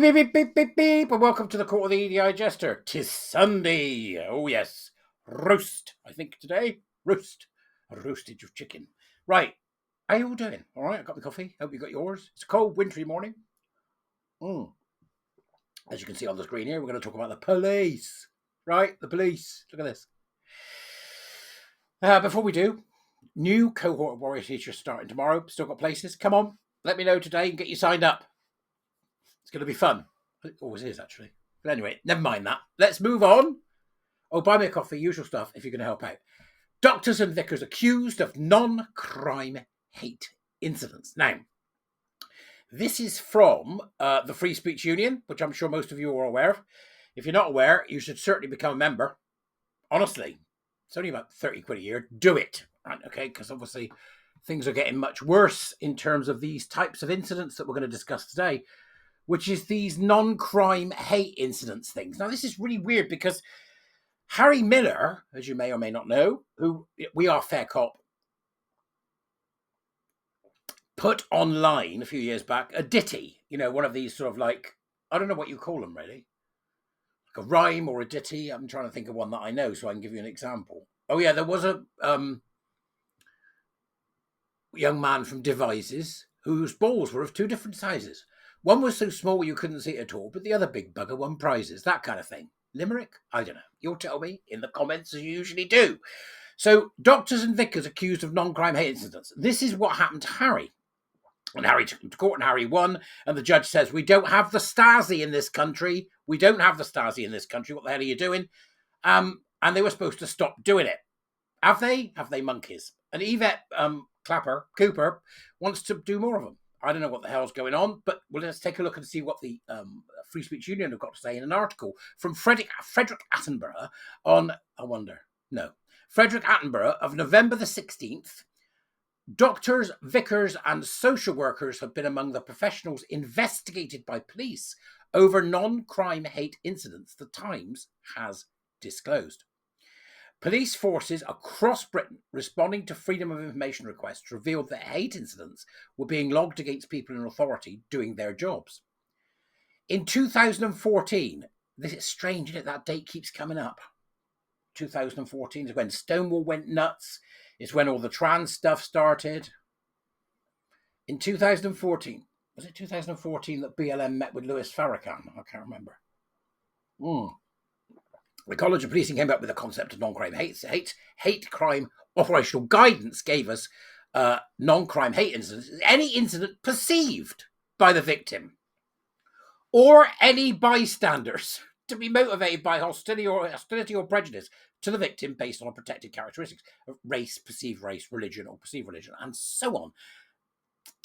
beep, beep, beep, beep, beep, and welcome to the court of the Edijester. 'Tis Sunday. Oh, yes. Roast, I think, today. Roast. A roastage of chicken. Right. How you all doing? All right, I got my coffee. Hope you got yours. It's a cold, wintry morning. As you can see on the screen here, we're going to talk about the police. Right? The police. Look at this. Before we do, new cohort of warrior teachers starting tomorrow. Still got places. Come on. Let me know today and get you signed up. It's going to be fun. It always is, actually. But anyway, never mind that. Let's move on. Oh, buy me a coffee, usual stuff, if you're going to help out. Doctors and vicars accused of non-crime hate incidents. Now, this is from the Free Speech Union, which I'm sure most of you are aware of. If you're not aware, you should certainly become a member. Honestly, it's only about 30 quid a year. Do it. Right, okay, because obviously things are getting much worse in terms of these types of incidents that we're going to discuss today, which is these non-crime hate incidents things. Now, this is really weird because Harry Miller, as you may or may not know, who We Are Fair Cop, put online a few years back a ditty, one of these sort of like, I don't know what you call them really, like a rhyme or a ditty. I'm trying to think of one that I know so I can give you an example. Oh yeah, there was a young man from Devizes whose balls were of two different sizes. One was so small you couldn't see it at all, but the other big bugger won prizes, that kind of thing. Limerick? I don't know. You'll tell me in the comments as you usually do. So, doctors and vicars accused of non-crime hate incidents. This is what happened to Harry. And Harry took him to court and Harry won. And the judge says, we don't have the Stasi in this country. We don't have the Stasi in this country. What the hell are you doing? And they were supposed to stop doing it. Have they? Have they monkeys? And Yvette Cooper wants to do more of them. I don't know what the hell's going on, but let's take a look and see what the Free Speech Union have got to say in an article from Frederick Attenborough on, Frederick Attenborough of November the 16th. Doctors, vicars and social workers have been among the professionals investigated by police over non-crime hate incidents, the Times has disclosed. Police forces across Britain responding to Freedom of Information requests revealed that hate incidents were being logged against people in authority doing their jobs. In 2014, this is strange, isn't it? That date keeps coming up. 2014 is when Stonewall went nuts. It's when all the trans stuff started. In 2014, was it 2014 that BLM met with Louis Farrakhan? I can't remember. The College of Policing came up with the concept of non-crime hate crime operational guidance, gave us non-crime hate incidents. Any incident perceived by the victim or any bystanders to be motivated by hostility or prejudice to the victim based on protected characteristics of race, perceived race, religion, or perceived religion, and so on.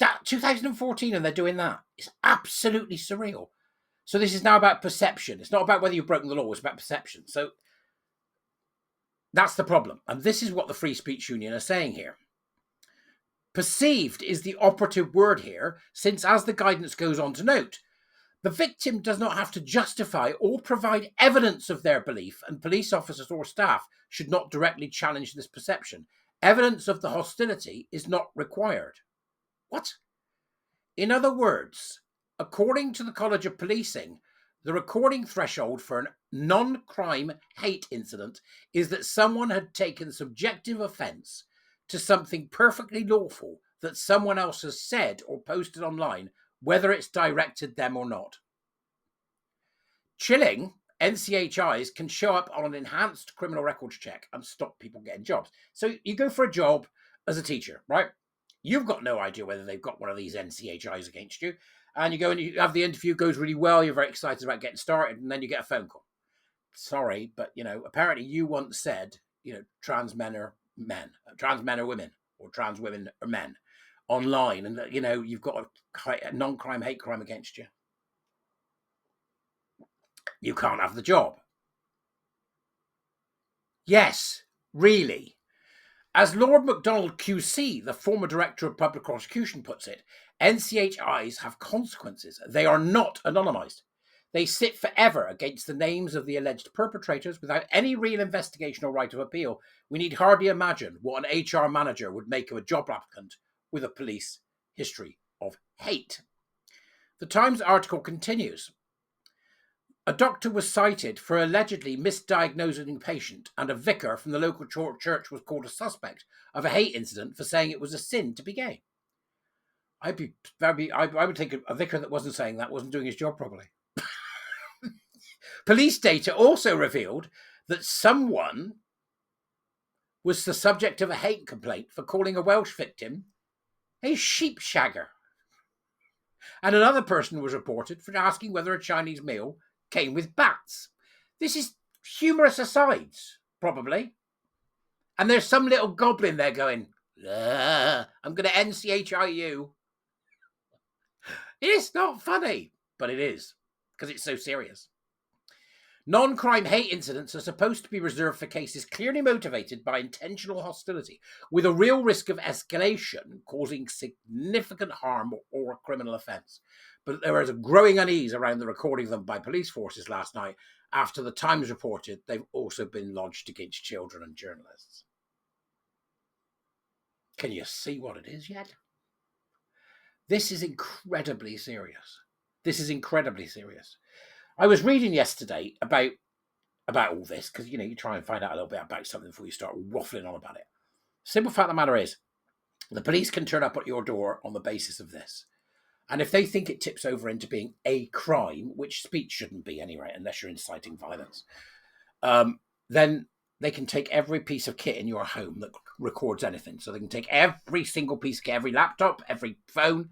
That 2014, and they're doing that. It's absolutely surreal. So this is now about perception. It's not about whether you've broken the law, it's about perception. So that's the problem. And this is what the Free Speech Union are saying here. Perceived is the operative word here, since as the guidance goes on to note, the victim does not have to justify or provide evidence of their belief, and police officers or staff should not directly challenge this perception. Evidence of the hostility is not required. What? In other words, according to the College of Policing, the recording threshold for a non-crime hate incident is that someone had taken subjective offence to something perfectly lawful that someone else has said or posted online, whether it's directed them or not. Chilling, NCHIs can show up on an enhanced criminal records check and stop people getting jobs. So you go for a job as a teacher, right? You've got no idea whether they've got one of these NCHIs against you. And you go and you have the interview, goes really well, you're very excited about getting started, and then you get a phone call. Sorry, but, apparently you once said, trans men are men, trans men are women, or trans women are men online, and, you've got a non-crime hate crime against you. You can't have the job. Yes, really. As Lord MacDonald QC, the former Director of Public Prosecution, puts it, NCHIs have consequences. They are not anonymised. They sit forever against the names of the alleged perpetrators without any real investigation or right of appeal. We need hardly imagine what an HR manager would make of a job applicant with a police history of hate. The Times article continues. A doctor was cited for allegedly misdiagnosing a patient, and a vicar from the local church was called a suspect of a hate incident for saying it was a sin to be gay. I would think a vicar that wasn't saying that wasn't doing his job properly. Police data also revealed that someone was the subject of a hate complaint for calling a Welsh victim a sheepshagger. And another person was reported for asking whether a Chinese meal came with bats. This is humorous asides, probably. And there's some little goblin there going, I'm going to NCHI you. It's not funny, but it is, because it's so serious. Non-crime hate incidents are supposed to be reserved for cases clearly motivated by intentional hostility, with a real risk of escalation, causing significant harm or a criminal offence. But there was a growing unease around the recording of them by police forces last night, after the Times reported they've also been lodged against children and journalists. Can you see what it is yet? This is incredibly serious. This is incredibly serious. I was reading yesterday about all this, because, you try and find out a little bit about something before you start waffling on about it. Simple fact of the matter is, the police can turn up at your door on the basis of this. And if they think it tips over into being a crime, which speech shouldn't be anyway, unless you're inciting violence, then they can take every piece of kit in your home that records anything. So they can take every single piece of kit, every laptop, every phone.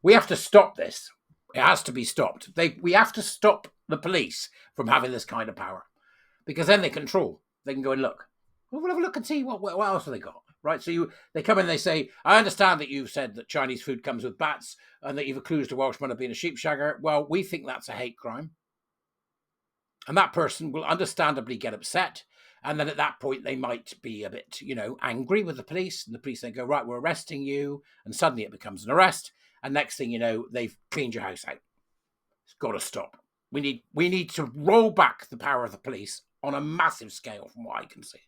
We have to stop this. It has to be stopped. We have to stop the police from having this kind of power, because then they control. They can go and look. Well, we'll have a look and see what else have they got, right? So they come in and they say, I understand that you've said that Chinese food comes with bats and that you've accused a Welshman of being a sheepshagger. Well, we think that's a hate crime. And that person will understandably get upset. And then at that point, they might be a bit, angry with the police. And the police then go, right, we're arresting you. And suddenly it becomes an arrest. And next thing you know, they've cleaned your house out. It's got to stop. We need to roll back the power of the police on a massive scale, from what I can see.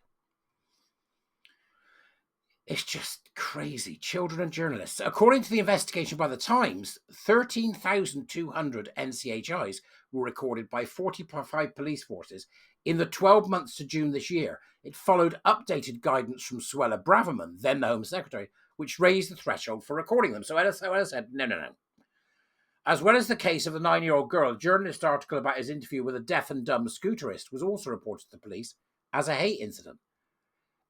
It's just crazy. Children and journalists. According to the investigation by the Times, 13,200 NCHIs were recorded by 45 police forces in the 12 months to June this year. It followed updated guidance from Suella Braverman, then the Home Secretary, which raised the threshold for recording them. So I said, no. As well as the case of the 9-year-old girl, a journalist article about his interview with a deaf and dumb scooterist was also reported to the police as a hate incident.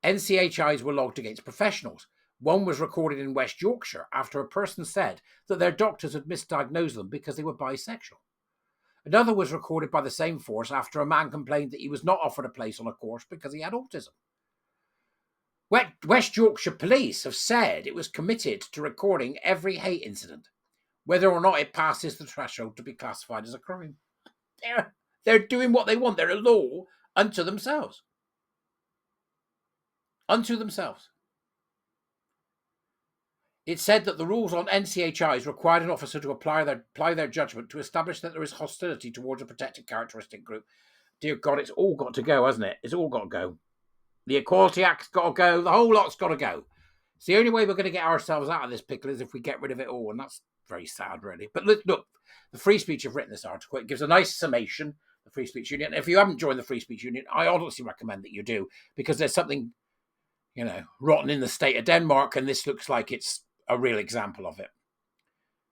NCHIs were logged against professionals. One was recorded in West Yorkshire after a person said that their doctors had misdiagnosed them because they were bisexual. Another was recorded by the same force after a man complained that he was not offered a place on a course because he had autism. West Yorkshire Police have said it was committed to recording every hate incident, whether or not it passes the threshold to be classified as a crime. They're doing what they want. They're a law unto themselves. Unto themselves. It said that the rules on NCHIs required an officer to apply their judgment to establish that there is hostility towards a protected characteristic group. Dear God, it's all got to go, hasn't it? It's all got to go. The Equality Act's got to go. The whole lot's got to go. It's the only way we're going to get ourselves out of this pickle is if we get rid of it all, and that's very sad, really. But look, the Free Speech have written this article. It gives a nice summation, the Free Speech Union. If you haven't joined the Free Speech Union, I honestly recommend that you do, because there's something, rotten in the state of Denmark, and this looks like it's a real example of it.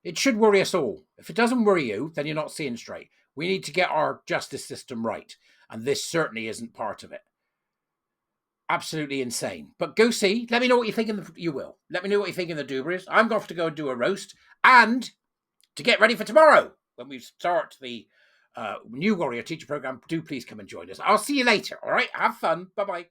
It should worry us all. If it doesn't worry you, then you're not seeing straight. We need to get our justice system right, and this certainly isn't part of it. Absolutely insane. But go see. Let me know what you think you will. Let me know what you think in the Dubras. I'm going to go and do a roast. And to get ready for tomorrow, when we start the New Warrior Teacher Program, do please come and join us. I'll see you later, all right? Have fun. Bye-bye.